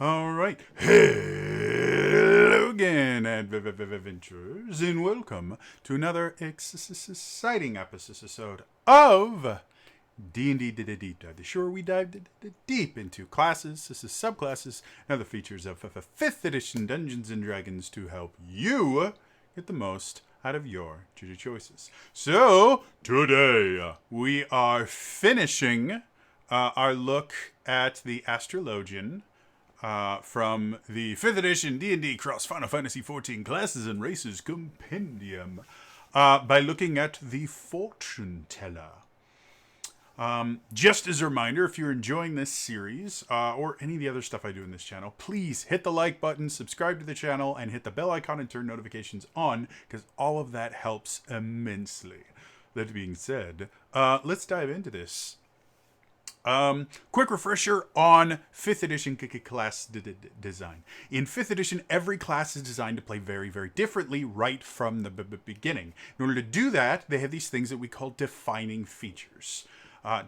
All right. Hello again, adventurers, and welcome to another exciting episode of D&D Deep Dive. The show where we dive deep into classes, subclasses, and other features of 5th edition Dungeons & Dragons to help you get the most out of your choices. So, today we are finishing our look at the Astrologian from the 5th edition D&D Cross Final Fantasy XIV Classes and Races Compendium by looking at the Fortuneteller. Just as a reminder, if you're enjoying this series or any of the other stuff I do in this channel, please hit the like button, subscribe to the channel, and hit the bell icon and turn notifications on, because all of that helps immensely. That being said, let's dive into this. Quick refresher on 5th edition class design. In 5th edition, every class is designed to play very, very differently right from the beginning. In order to do that, they have these things that we call defining features.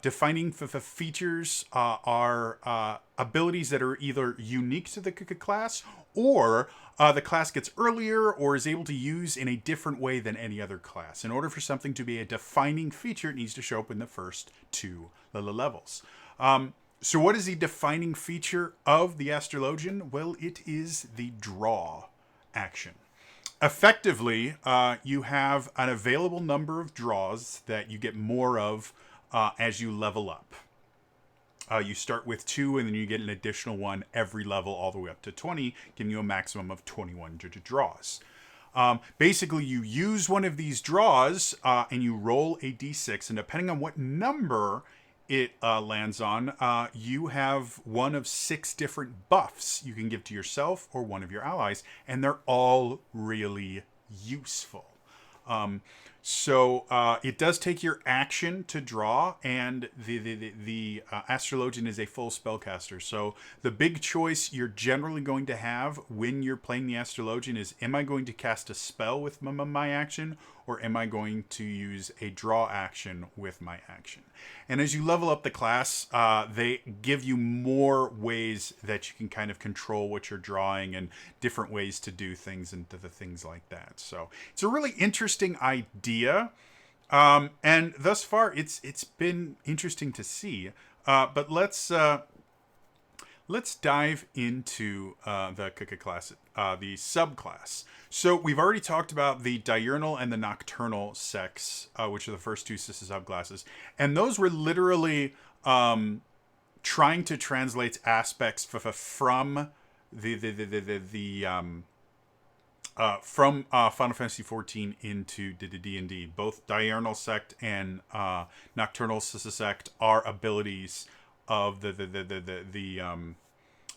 Defining features are abilities that are either unique to the class, or the class gets earlier or is able to use in a different way than any other class. In order for something to be a defining feature, it needs to show up in the first two levels. So what is the defining feature of the Astrologian? Well, it is the draw action. Effectively, you have an available number of draws that you get more of as you level up. You start with 2, and then you get an additional 1 every level all the way up to 20, giving you a maximum of 21 draws. Basically, you use one of these draws and you roll a d6, and depending on what number it lands on, you have one of 6 different buffs you can give to yourself or one of your allies, and they're all really useful. So it does take your action to draw, and the Astrologian is a full spellcaster. So the big choice you're generally going to have when you're playing the Astrologian is, am I going to cast a spell with my action, or am I going to use a draw action with my action? And as you level up the class, they give you more ways that you can kind of control what you're drawing and different ways to do things and the things like that. So it's a really interesting idea. And thus far, it's been interesting to see. But let's dive into the class, the subclass. So we've already talked about the diurnal and the nocturnal sects, which are the first two subclasses, and those were literally trying to translate aspects from from Final Fantasy XIV into D&D. Both diurnal sect and nocturnal sect are abilities of the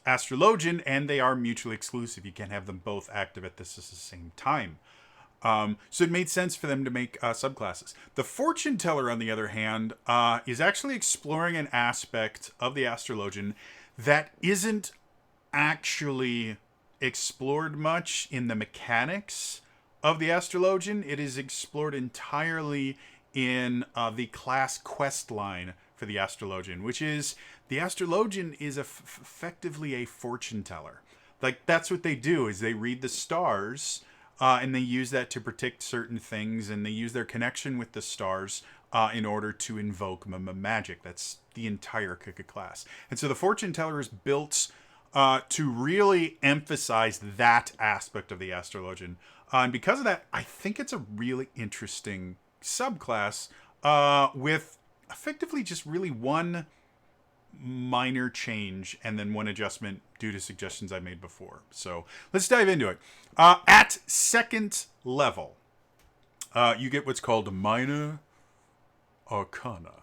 Astrologian, and they are mutually exclusive. You can't have them both active at the same time. So it made sense for them to make subclasses. The Fortuneteller, on the other hand, is actually exploring an aspect of the Astrologian that isn't actually explored much in the mechanics of the Astrologian. It is explored entirely in the class quest line for the Astrologian, which is, the Astrologian is effectively a fortune teller. Like, that's what they do, is they read the stars, and they use that to predict certain things, and they use their connection with the stars in order to invoke magic. That's the entire class. And so the fortune teller is built to really emphasize that aspect of the Astrologian. And because of that, I think it's a really interesting subclass with effectively just really one minor change and then one adjustment due to suggestions I made before. So let's dive into it. At second level, you get what's called minor Arcana.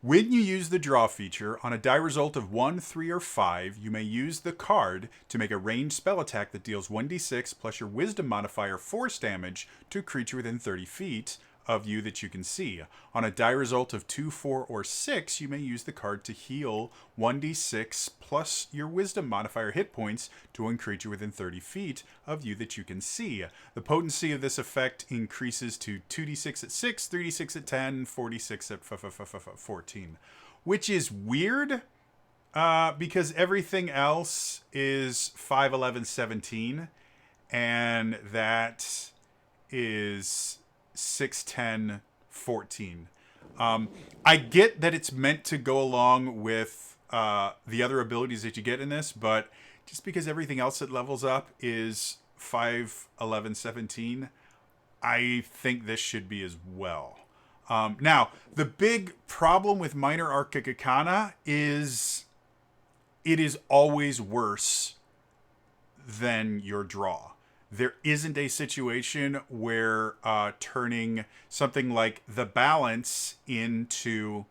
When you use the draw feature, on a die result of 1, 3, or 5, you may use the card to make a ranged spell attack that deals 1d6 plus your wisdom modifier force damage to a creature within 30 feet of you that you can see. On a die result of 2, 4, or 6, you may use the card to heal 1d6 plus your wisdom modifier hit points to one creature within 30 feet of you that you can see. The potency of this effect increases to 2d6 at 6, 3d6 at 10, 4d6 at 14, which is weird. Because everything else is 5, 11, 17, and that is 6, 10, 14. I get that it's meant to go along with the other abilities that you get in this, but just because everything else that levels up is 5, 11, 17, I think this should be as well. Now, the big problem with Minor Arcana is it is always worse than your draw. There isn't a situation where turning something like the balance into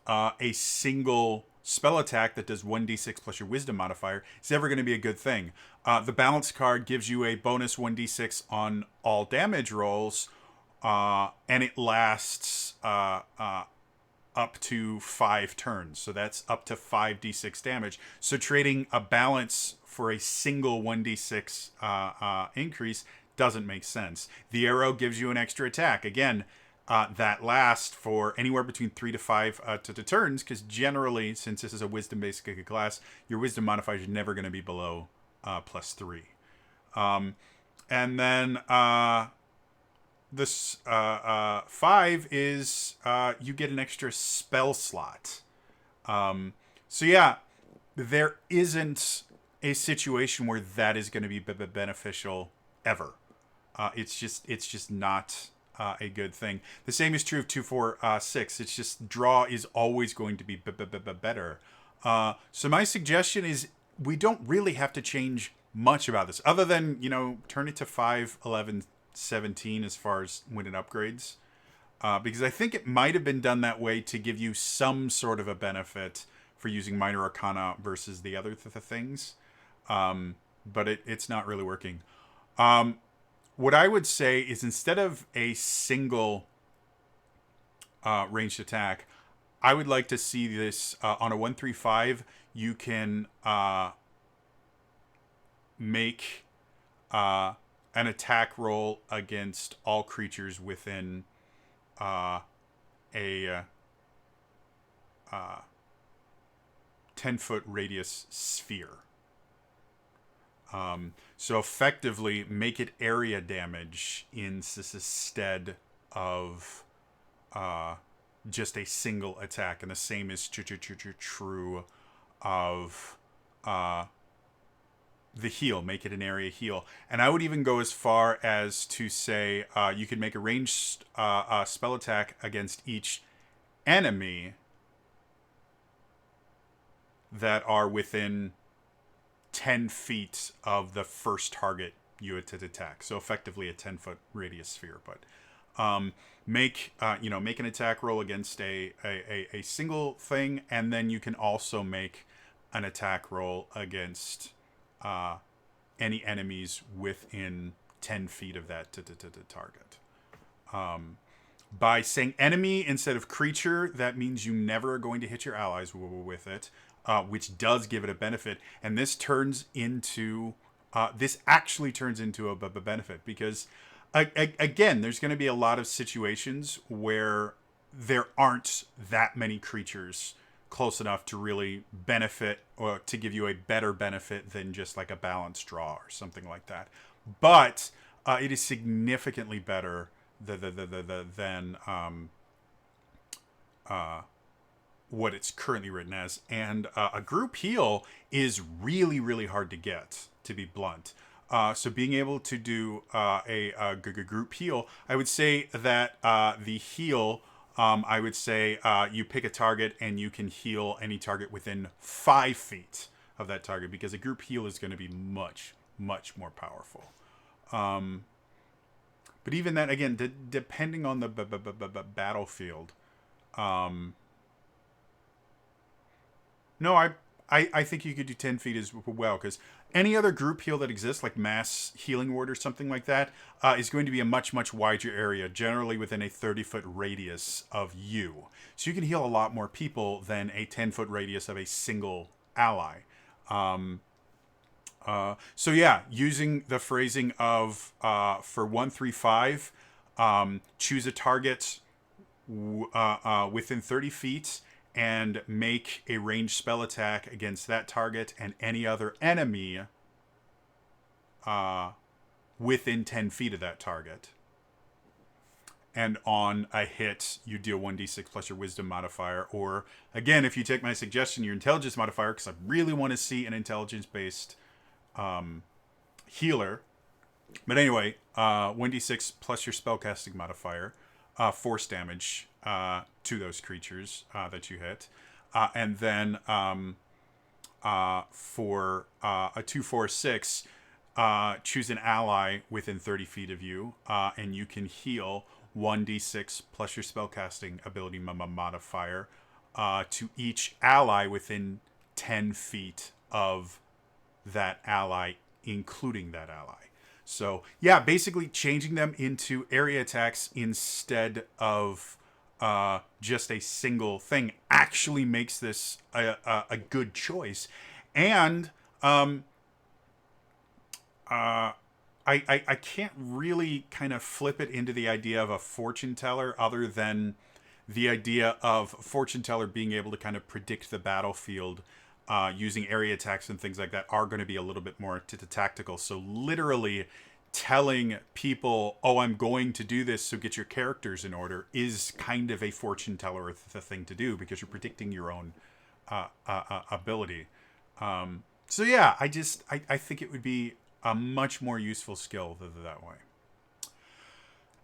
a single spell attack that does 1d6 plus your wisdom modifier is ever going to be a good thing. The balance card gives you a bonus 1d6 on all damage rolls, and it lasts up to 5 turns. So that's up to 5d6 damage. So trading a balance for a single 1d6 increase doesn't make sense. The arrow gives you an extra attack. Again, that lasts for anywhere between 3 to 5 to turns, because generally, since this is a wisdom-based class, your wisdom modifier is never going to be below +3. And then this 5 is you get an extra spell slot. So yeah, there isn't a situation where that is going to be beneficial ever. It's just not a good thing. The same is true of 2, 4, 6. It's just draw is always going to be better. So my suggestion is we don't really have to change much about this, other than, turn it to 5, 11, 17 as far as when it upgrades. Because I think it might have been done that way to give you some sort of a benefit for using Minor Arcana versus the other things. But it's not really working. What I would say is, instead of a single ranged attack, I would like to see this on a 1-3-5. You can make an attack roll against all creatures within a 10-foot radius sphere. So effectively make it area damage instead of just a single attack. And the same is true of the heal. Make it an area heal. And I would even go as far as to say you could make a ranged spell attack against each enemy that are within 10 feet of the first target you had to attack. So effectively a 10-foot radius sphere. But make an attack roll against a single thing, and then you can also make an attack roll against any enemies within 10 feet of that target. By saying enemy instead of creature, that means you never are going to hit your allies with it. Which does give it a benefit, and this actually turns into a benefit, because again, there's going to be a lot of situations where there aren't that many creatures close enough to really benefit, or to give you a better benefit than just like a balanced draw or something like that. But it is significantly better than what it's currently written as. And a group heal is really, really hard to get, to be blunt. So being able to do a group heal, I would say that the heal, I would say you pick a target and you can heal any target within 5 feet of that target, because a group heal is going to be much, much more powerful. But even that, again, depending on the battlefield, no, I think you could do 10 feet as well, because any other group heal that exists, like mass healing ward or something like that, is going to be a much, much wider area, generally within a 30-foot radius of you. So you can heal a lot more people than a 10-foot radius of a single ally. So yeah, using the phrasing of for 1-3-5, choose a target within 30 feet, and make a ranged spell attack against that target and any other enemy within 10 feet of that target. And on a hit, you deal 1d6 plus your wisdom modifier. Or, again, if you take my suggestion, your intelligence modifier, because I really want to see an intelligence-based healer. But anyway, 1d6 plus your spellcasting modifier, force damage to those creatures that you hit. And then for a 2-4-6, choose an ally within 30 feet of you, and you can heal 1d6 plus your spellcasting ability modifier to each ally within 10 feet of that ally, including that ally. So, yeah, basically changing them into area attacks instead of just a single thing actually makes this a good choice. And I can't really kind of flip it into the idea of a fortune teller other than the idea of fortune teller being able to kind of predict the battlefield using area attacks and things like that are going to be a little bit more tactical. So literally telling people, oh, I'm going to do this, so get your characters in order, is kind of a fortune teller thing to do because you're predicting your own ability. So yeah, I think it would be a much more useful skill that way.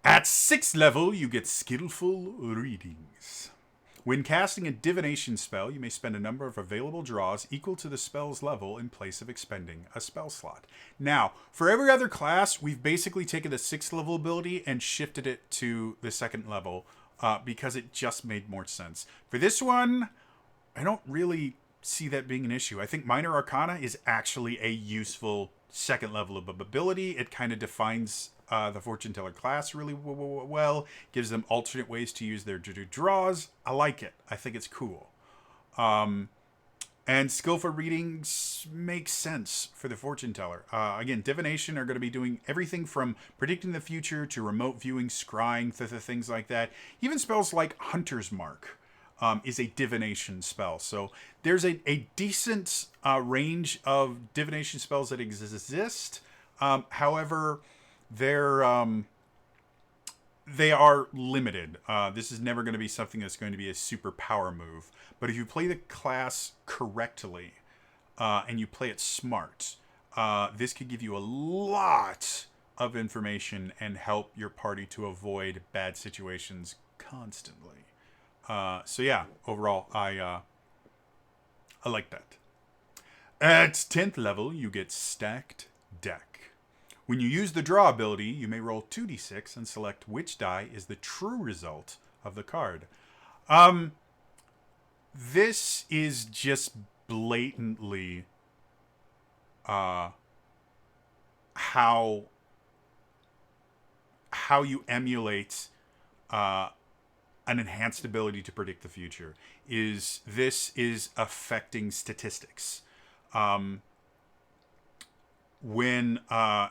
At 6th level, you get Skillful Readings. When casting a divination spell, you may spend a number of available draws equal to the spell's level in place of expending a spell slot. Now, for every other class, we've basically taken the 6th level ability and shifted it to the 2nd level because it just made more sense. For this one, I don't really see that being an issue. I think Minor Arcana is actually a useful 2nd level of ability. It kind of defines the Fortune Teller class really well, gives them alternate ways to use their draws. I like it. I think it's cool. And Skillful Readings makes sense for the Fortune Teller. Again, Divination are going to be doing everything from predicting the future to remote viewing, scrying, things like that. Even spells like Hunter's Mark is a divination spell. So there's a decent range of divination spells that exist. However, they are limited. This is never going to be something that's going to be a super power move. But if you play the class correctly and you play it smart, this could give you a lot of information and help your party to avoid bad situations constantly. So yeah, overall, I like that. At 10th level, you get Stacked Deck. When you use the draw ability, you may roll 2d6 and select which die is the true result of the card. This is just blatantly how you emulate an enhanced ability to predict the future. This is affecting statistics. When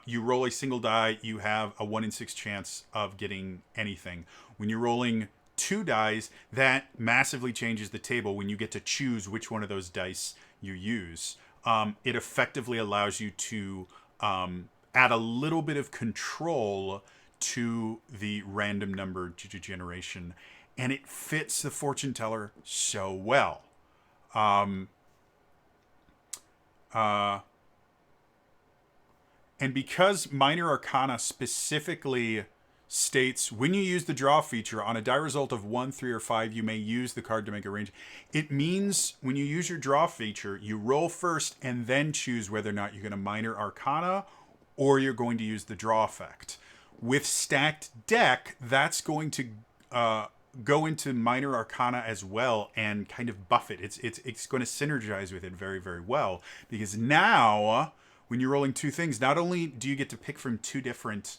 you roll a single die, you have a 1 in 6 chance of getting anything. When you're rolling 2 dice, that massively changes the table when you get to choose which one of those dice you use. It effectively allows you to add a little bit of control to the random number generation, and it fits the Fortune Teller so well. And because Minor Arcana specifically states when you use the draw feature on a die result of 1, 3, or 5, you may use the card to make a range. It means when you use your draw feature, you roll first and then choose whether or not you're going to Minor Arcana or you're going to use the draw effect. With Stacked Deck, that's going to go into Minor Arcana as well and kind of buff it. It's going to synergize with it very, very well, because now when you're rolling 2 things, not only do you get to pick from 2 different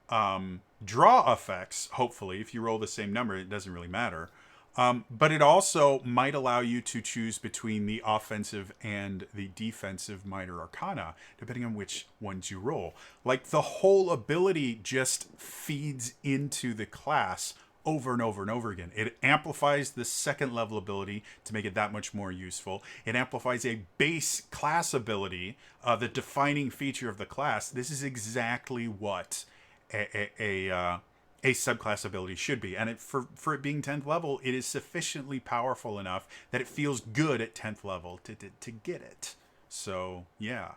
draw effects, hopefully, if you roll the same number, it doesn't really matter. But it also might allow you to choose between the offensive and the defensive Minor Arcana, depending on which ones you roll. Like, the whole ability just feeds into the class over and over and over again. It amplifies the second level ability to make it that much more useful. It amplifies a base class ability, the defining feature of the class. This is exactly what a subclass ability should be. And for it being 10th level, it is sufficiently powerful enough that it feels good at 10th level to get it. So, yeah.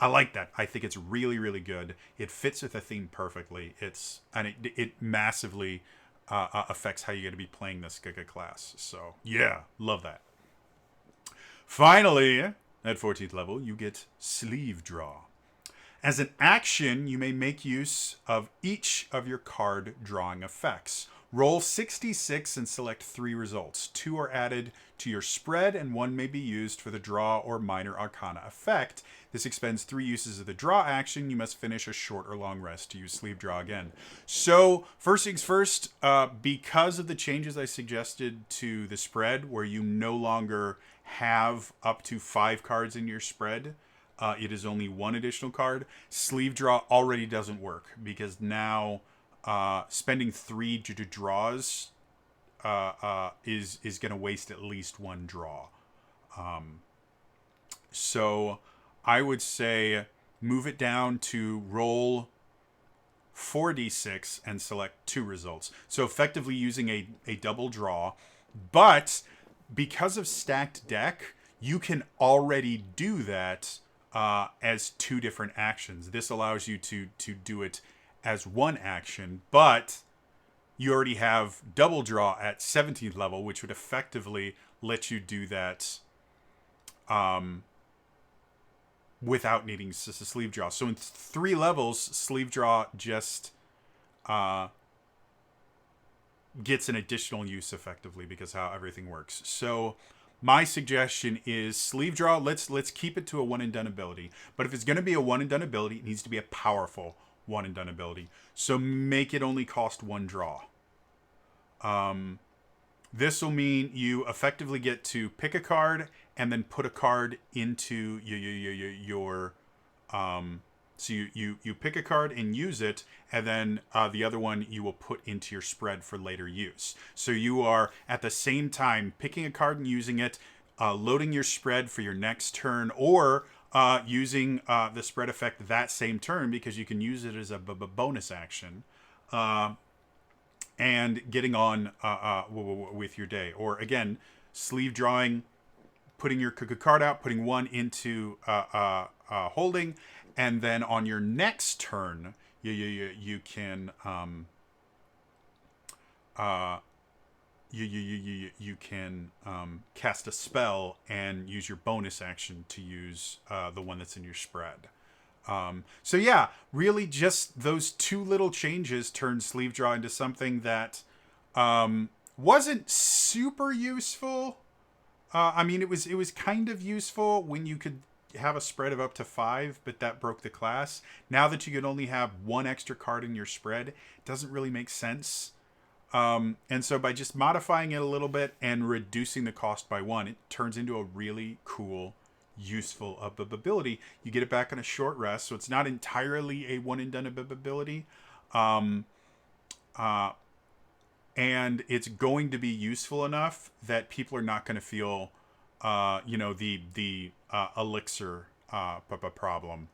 I like that. I think it's really, really good. It fits with the theme perfectly. It massively affects how you're going to be playing this Giga class. So, yeah, love that. Finally, at 14th level, you get Sleeve Draw. As an action, you may make use of each of your card drawing effects. Roll 66 and select 3 results. 2 are added to your spread, and 1 may be used for the draw or minor arcana effect. This expends 3 uses of the draw action. You must finish a short or long rest to use Sleeve Draw again. So, first things first, because of the changes I suggested to the spread, where you no longer have up to 5 cards in your spread, it is only 1 additional card. Sleeve Draw already doesn't work, because now spending 3 due to draws is going to waste at least 1 draw. So I would say move it down to roll 4d6 and select 2 results. So effectively using a double draw. But because of stacked deck, you can already do that as 2 different actions. This allows you to do it as 1 action, but you already have double draw at 17th level, which would effectively let you do that without needing Sleeve Draw. So in 3 levels, Sleeve Draw just gets an additional use effectively because how everything works. So my suggestion is Sleeve Draw. Let's keep it to a 1 and done ability. But if it's going to be a 1 and done ability, it needs to be a powerful 1 and done ability. So make it only cost 1 draw. This will mean you effectively get to pick a card and then put a card into your so you pick a card and use it, and then the other one you will put into your spread for later use. So you are at the same time picking a card and using it, loading your spread for your next turn, or using the spread effect that same turn because you can use it as a bonus action, and getting on with your day. Or again, sleeve drawing, putting your card out, putting 1 into holding, and then on your next turn, you can you can cast a spell and use your bonus action to use the one that's in your spread. So yeah, really just those 2 little changes turned Sleeve Draw into something that wasn't super useful. I mean, it was kind of useful when you could have a spread of up to 5, but that broke the class. Now that you can only have 1 extra card in your spread, it doesn't really make sense. And so by just modifying it a little bit and reducing the cost by 1, it turns into a really cool, useful ability. You get it back on a short rest, so it's not entirely a 1 and done ability. And it's going to be useful enough that people are not going to feel the elixir problem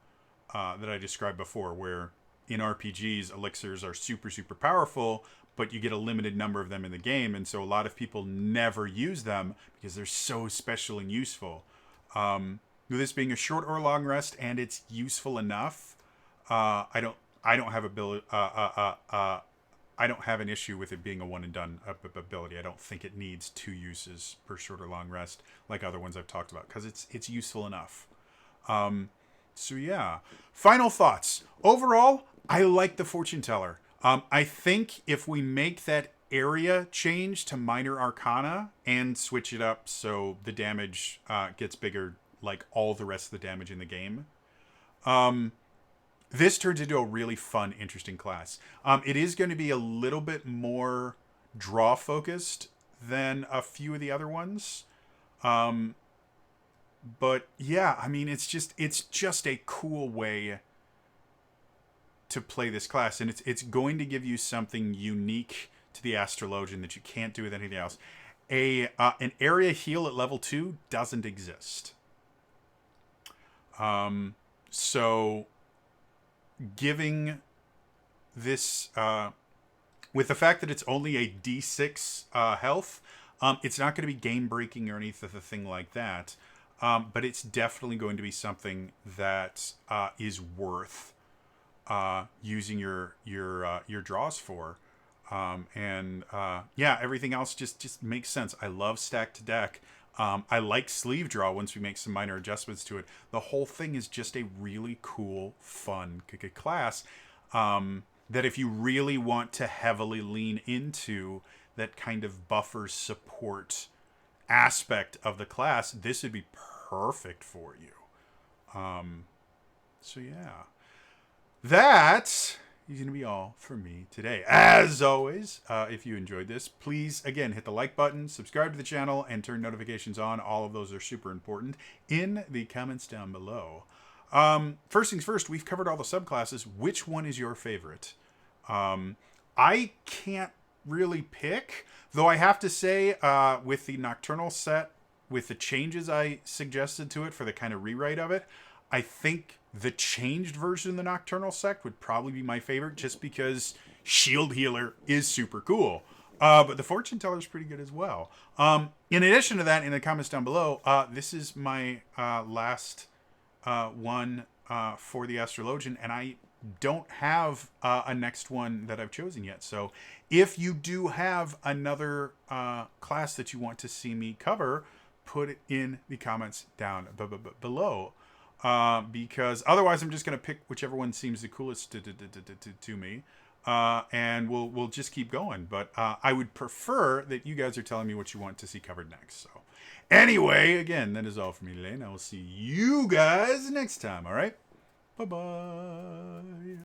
that I described before, where in RPGs elixirs are super, super powerful, but you get a limited number of them in the game, and so a lot of people never use them because they're so special and useful. With this being a short or long rest and it's useful enough, I don't have an issue with it being a 1 and done ability. I don't think it needs 2 uses per short or long rest like other ones I've talked about, because it's useful enough. So yeah, final thoughts. Overall, I like the Fortuneteller. I think if we make that area change to minor arcana and switch it up so the damage gets bigger like all the rest of the damage in the game, this turns into a really fun, interesting class. It is going to be a little bit more draw focused than a few of the other ones. But yeah, I mean, it's just a cool way to play this class, and it's going to give you something unique to the Astrologian that you can't do with anything else. An area heal at level 2 doesn't exist. So giving this, with the fact that it's only a D6 health, it's not going to be game breaking or anything like that. But it's definitely going to be something that is worth using your draws for. Yeah, everything else just makes sense. I love stack to deck. I like sleeve draw once we make some minor adjustments to it. The whole thing is just a really cool, fun class that if you really want to heavily lean into that kind of buffer support aspect of the class, this would be perfect for you. So yeah, that is going to be all for me today. As always, if you enjoyed this, please, again, hit the like button, subscribe to the channel, and turn notifications on. All of those are super important in the comments down below. First things first, we've covered all the subclasses. Which one is your favorite? I can't really pick, though I have to say, with the Nocturnal set, with the changes I suggested to it for the kind of rewrite of it, I think the changed version of the Nocturnal sect would probably be my favorite, just because Shield Healer is super cool. But the Fortuneteller is pretty good as well. In addition to that, in the comments down below, this is my last one for the Astrologian, and I don't have a next one that I've chosen yet. So if you do have another class that you want to see me cover, put it in the comments down below. Because otherwise I'm just going to pick whichever one seems the coolest to me. And we'll just keep going. But I would prefer that you guys are telling me what you want to see covered next. So anyway, again, that is all from me today. And I will see you guys next time. All right? Bye-bye.